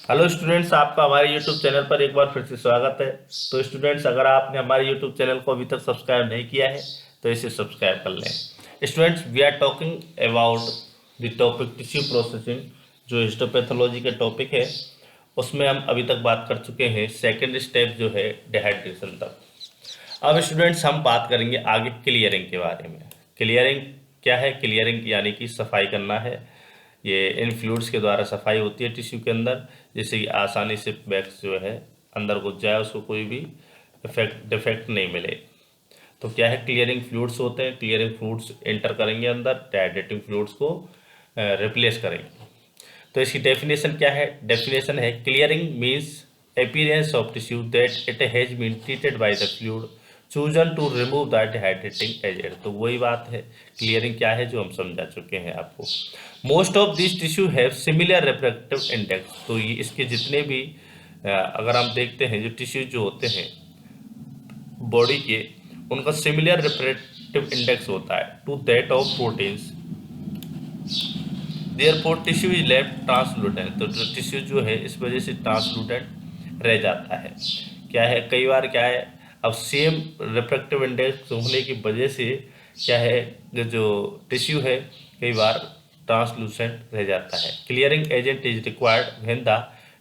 Hello students, आपका हमारे YouTube channel पर एक बार फिर से स्वागत है। तो स्टूडेंट्स, अगर आपने हमारे यूट्यूब चैनल को अभी तक सब्सक्राइब नहीं किया है तो इसे सब्सक्राइब कर लें। Students, we are talking about the topic tissue processing, जो हिस्टोपैथोलॉजी का टॉपिक है। उसमें हम अभी तक बात कर चुके हैं सेकेंड स्टेप जो है डिहाइड्रेशन तक। अब स्टूडेंट्स, हम बात करेंगे आगे क्लियरिंग के बारे में। क्लियरिंग क्या है? क्लियरिंग यानी कि सफाई करना है। ये इन फ्लूइड्स के द्वारा सफाई होती है टिश्यू के अंदर, जिससे कि आसानी से बैक्स जो है अंदर घुस जाए, उसको कोई भी डिफेक्ट नहीं मिले। तो क्या है, क्लियरिंग फ्लूइड्स होते हैं। क्लियरिंग फ्लूइड्स एंटर करेंगे अंदर, डाइजेटिंग फ्लूइड्स को रिप्लेस करेंगे। तो इसकी डेफिनेशन क्या है? डेफिनेशन है clearing means appearance of tissue that it has been treated by the fluid chosen to remove the dehydrating agent। तो वही बात है, क्लियरिंग क्या है जो हम समझा चुके हैं आपको। Most of this tissue have similar refractive index. तो ये इसके जितने भी अगर हम देखते हैं जो टिश्यू जो होते हैं बॉडी के, उनका सिमिलर रिफ्रैक्टिव इंडेक्स होता है to that of proteins. Therefore tissue is left translucent. तो जो टिश्यू जो है इस वजह से ट्रांसलूटेंट रह जाता है। क्या है, कई बार क्या है, अब सेम रिफ्रैक्टिव इंडेक्स होने की वजह से क्या है, जो टिश्यू है कई बार ट्रांसलूसेंट रह जाता है। Clearing agent is required when the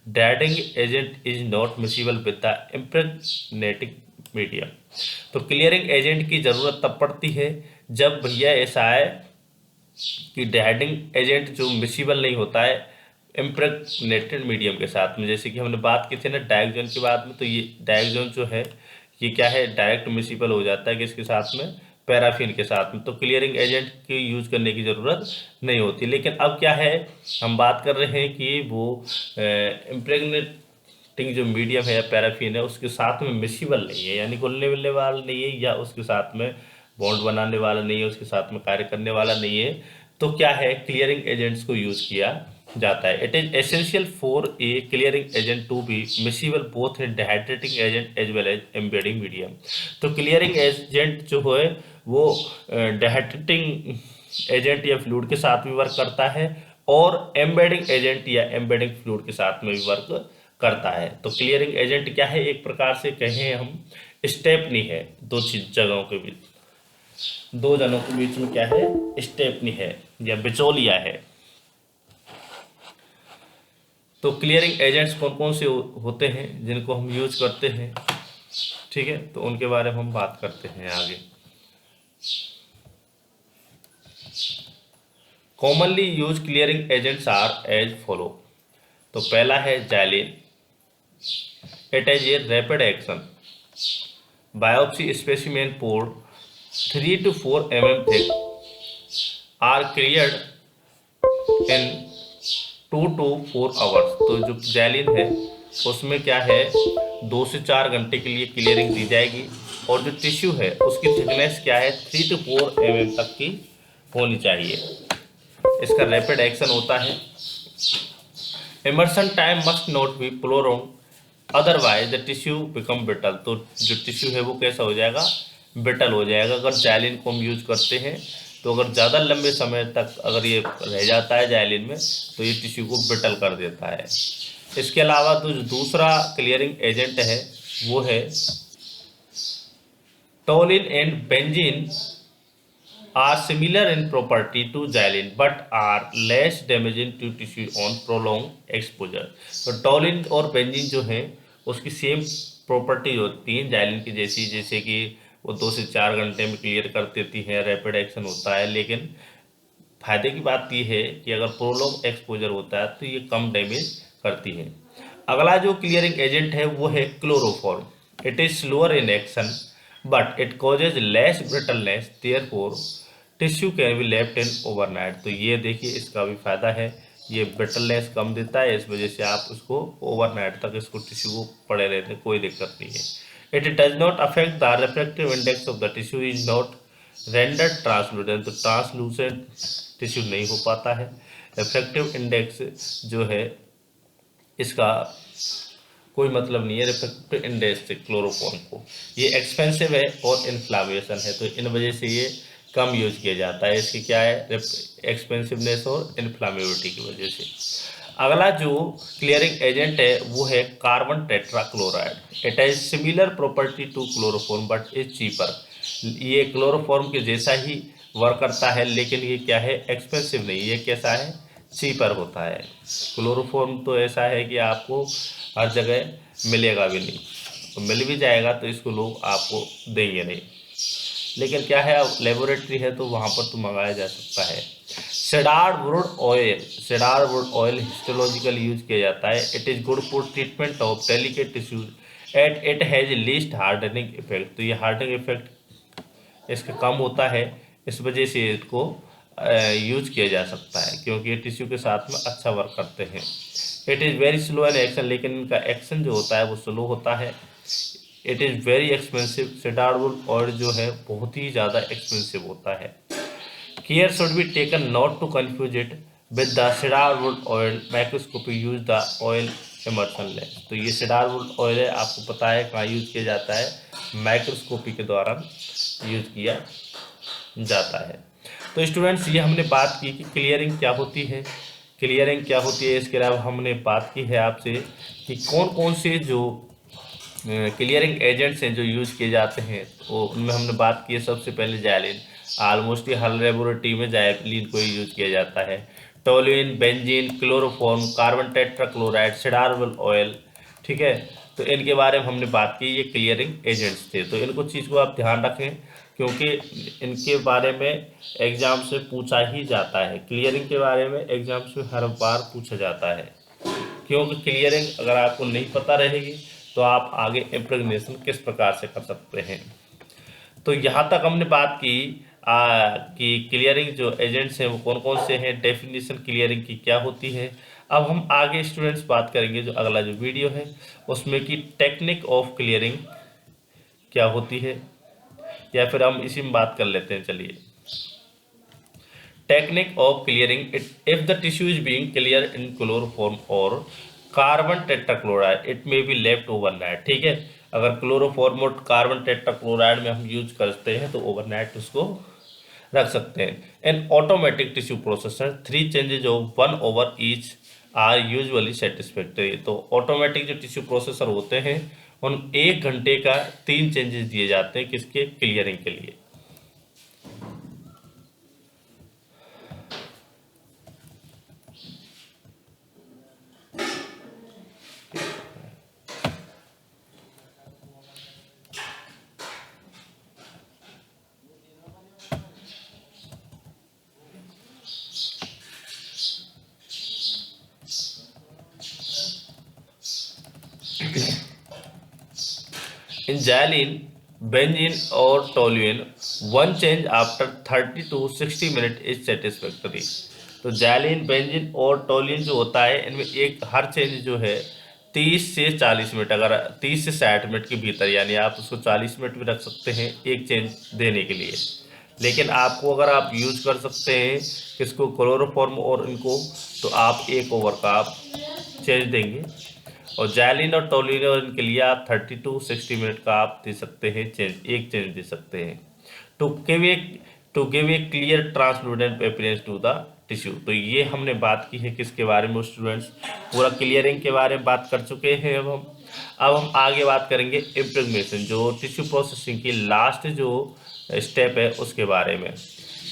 drying agent is not miscible with the impregnating medium. तो क्लियरिंग एजेंट की ज़रूरत तब पड़ती है जब भैया ऐसा है कि डिहाइड्रिंग एजेंट जो मिसिबल नहीं होता है इम्प्रेग्नेटेड मीडियम के साथ में। जैसे कि हमने बात की थी ना डायगोन के बाद में, तो ये डायगोन जो है ये क्या है, डायरेक्ट मिसिबल हो जाता है किसके साथ में? पैराफिन के साथ में। तो क्लियरिंग एजेंट की यूज करने की ज़रूरत नहीं होती। लेकिन अब क्या है, हम बात कर रहे हैं कि वो इम्प्रेग्नेटिंग जो मीडियम है पैराफिन है उसके साथ में मिसिबल नहीं है, यानी घुलने मिलने वाला नहीं है, या उसके साथ में बॉन्ड बनाने वाला नहीं है, उसके साथ में कार्य करने वाला नहीं है। तो क्या है, क्लियरिंग एजेंट्स को यूज किया जाता है। It is essential for a clearing agent to be miscible both in dehydrating agent as well as embedding medium. तो क्लियरिंग एजेंट जो है वो डिहाइड्रेटिंग एजेंट या फ्लूइड के साथ भी वर्क करता है, और एम्बेडिंग एजेंट या एम्बेडिंग फ्लूइड के साथ में भी वर्क करता है। तो क्लियरिंग एजेंट क्या है, एक प्रकार से कहें हम स्टेपनी है दो चीज जगहों के बीच, दो जनों के बीच में क्या है, स्टेपनी है या बिचौलिया है। तो क्लियरिंग एजेंट्स कौन कौन से होते हैं जिनको हम यूज करते हैं, ठीक है, तो उनके बारे में हम बात करते हैं आगे। Commonly used clearing agents are as follow. तो पहला है xylene. It is a rapid action biopsy specimen poured 3 to 4 mm thick are cleared in 2 to 4 hours। तो जो जैलिन है उसमें क्या है, 2 से 4 घंटे के लिए क्लियरिंग दी जाएगी, और जो टिश्यू है उसकी थिकनेस क्या है, 3 to 4 mm तक की होनी चाहिए। इसका रैपिड एक्शन होता है। Immersion time must not be prolong, otherwise the tissue become brittle. तो जो टिश्यू है वो कैसा हो जाएगा, ब्रिटल हो जाएगा। अगर जाइलिन को हम यूज करते हैं तो अगर ज़्यादा लंबे समय तक अगर ये रह जाता है जाइलिन में तो ये टिश्यू को ब्रिटल कर देता है। इसके अलावा तो जो दूसरा क्लियरिंग एजेंट है वो है toluene and benzene are similar in property to xylene but are less damaging to tissue on prolonged exposure। तो टोलिन और बेंजीन जो है उसकी सेम प्रॉपर्टी होती है जाइलिन की जैसी, जैसे कि वो 2 से 4 घंटे में क्लियर कर देती हैं, रैपिड एक्शन होता है। लेकिन फायदे की बात ये है कि अगर प्रोलॉन्ग एक्सपोजर होता है तो ये कम डैमेज करती है। अगला जो क्लियरिंग एजेंट है वो है chloroform. It is slower in action but it causes less brittleness, therefore tissue can be left in overnight. तो ये देखिए इसका भी फायदा है, ये ब्रिटलनेस कम देता है, इस वजह से आप उसको ओवरनाइट तक इसको टिश्यू को पड़े रहते कोई दिक्कत नहीं है। It does not affect the refractive index of the tissue is not rendered translucent. तो ट्रांसलूसेंट टिश्यू नहीं हो पाता है। रिफ्रैक्टिव इंडेक्स जो है इसका कोई मतलब नहीं है रिफ्रैक्टिव इंडेक्स से क्लोरोफॉर्म को। ये एक्सपेंसिव है और इन्फ्लामेशन है, तो इन वजह से ये कम यूज किया जाता है। इसकी क्या है, एक्सपेंसिवनेस और इन्फ्लामेबिलिटी की वजह से। अगला जो क्लियरिंग एजेंट है वो है carbon tetrachloride. It has similar property to chloroform but is cheaper. ये क्लोरोफॉर्म के जैसा ही वर्क करता है, लेकिन ये क्या है, एक्सपेंसिव नहीं। ये कैसा है, चीपर होता है। क्लोरोफॉर्म तो ऐसा है कि आपको हर जगह मिलेगा भी नहीं, तो मिल भी जाएगा तो इसको लोग आपको देंगे नहीं। लेकिन क्या है, अब लेबोरेटरी है तो वहाँ पर तो मंगाया जा सकता है। Cedar would oil histological use किया जाता है। It is good for treatment of delicate tissues at it has least hardening effect. तो ये हार्डनिंग इफेक्ट इसका कम होता है, इस वजह से इसको यूज किया जा सकता है, क्योंकि ये टिश्यू के साथ में अच्छा वर्क करते हैं। It is very slow an action, लेकिन इनका एक्शन जो होता है वो स्लो होता है। It is very expensive. Cedar would oil जो है बहुत ही ज़्यादा एक्सपेंसिव होता है। Care should be taken not to confuse it with the cedarwood oil microscopy use the oil immersion lens। तो ये cedarwood oil है, आपको पता है कहाँ यूज किया जाता है, माइक्रोस्कोपी के द्वारा यूज किया जाता है। तो स्टूडेंट्स, ये हमने बात की कि क्लियरिंग क्या होती है, क्लियरिंग क्या होती है। इसके अलावा हमने बात की है आपसे कि कौन कौन से जो क्लियरिंग एजेंट्स हैं जो यूज़ किए जाते हैं, तो उनमें हमने बात की है। सबसे पहले जाइलिन, ऑलमोस्ट हर लेबोरेटरी में जाइलिन को ही यूज़ किया जाता है। Toluene, benzene, chloroform, carbon tetrachloride, cedarwood oil, ठीक है। तो इनके बारे में हमने बात की, ये क्लियरिंग एजेंट्स थे। तो इनको चीज़ को आप ध्यान रखें, क्योंकि इनके बारे में एग्जाम से पूछा ही जाता है। क्लियरिंग के बारे में एग्जाम से हर बार पूछा जाता है, क्योंकि क्लियरिंग अगर आपको नहीं पता रहेगी तो आप आगे इम्प्रेगनेशन किस प्रकार से कर सकते हैं। तो यहाँ तक हमने बात की कि क्लियरिंग जो एजेंट्स हैं वो कौन कौन से हैं, डेफिनेशन क्लियरिंग की क्या होती है। अब हम आगे स्टूडेंट्स बात करेंगे जो अगला जो वीडियो है उसमें कि टेक्निक ऑफ क्लियरिंग क्या होती है, या फिर हम इसी में बात कर लेते हैं। चलिए, technique of clearing if the tissue is being clear in chloroform और carbon tetrachloride it may be left overnight. ठीक है, अगर क्लोरोफॉर्म और कार्बन टेट्राक्लोराइड में हम यूज करते हैं तो ओवरनाइट उसको रख सकते हैं। In automatic tissue processor 3 changes of 1 over each are usually satisfactory. तो ऑटोमेटिक जो टिश्यू प्रोसेसर होते हैं उन 1 घंटे का 3 चेंजेस दिए जाते हैं, किसके, क्लियरिंग के लिए। In xylene, benzene और toluene, one change after 30 to 60 minutes is satisfactory। तो xylene, benzene और toluene जो होता है इनमें एक हर चेंज जो है 30 से 40 मिनट, अगर 30 से 60 मिनट के भीतर, यानी आप उसको 40 मिनट भी रख सकते हैं एक चेंज देने के लिए। लेकिन आपको अगर आप यूज कर सकते हैं किसको, क्लोरोफॉर्म और इनको, तो आप 1 ओवर का आप चेंज देंगे। और जाइलिन और टोल्यूइन के लिए आप 30 to 60 मिनट का आप दे सकते हैं चेंज, एक चेंज दे सकते हैं to give a clear translucent appearance to the tissue. तो ये हमने बात की है किसके बारे में स्टूडेंट्स, पूरा क्लियरिंग के बारे में बात कर चुके हैं। अब हम आगे बात करेंगे इम्प्रेगनेशन, जो टिश्यू प्रोसेसिंग की लास्ट जो स्टेप है उसके बारे में।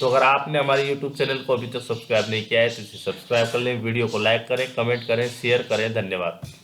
तो अगर आपने हमारे यूट्यूब चैनल को अभी तक सब्सक्राइब नहीं किया है तो इसे सब्सक्राइब कर लें, वीडियो को लाइक करें, कमेंट करें, शेयर करें। धन्यवाद।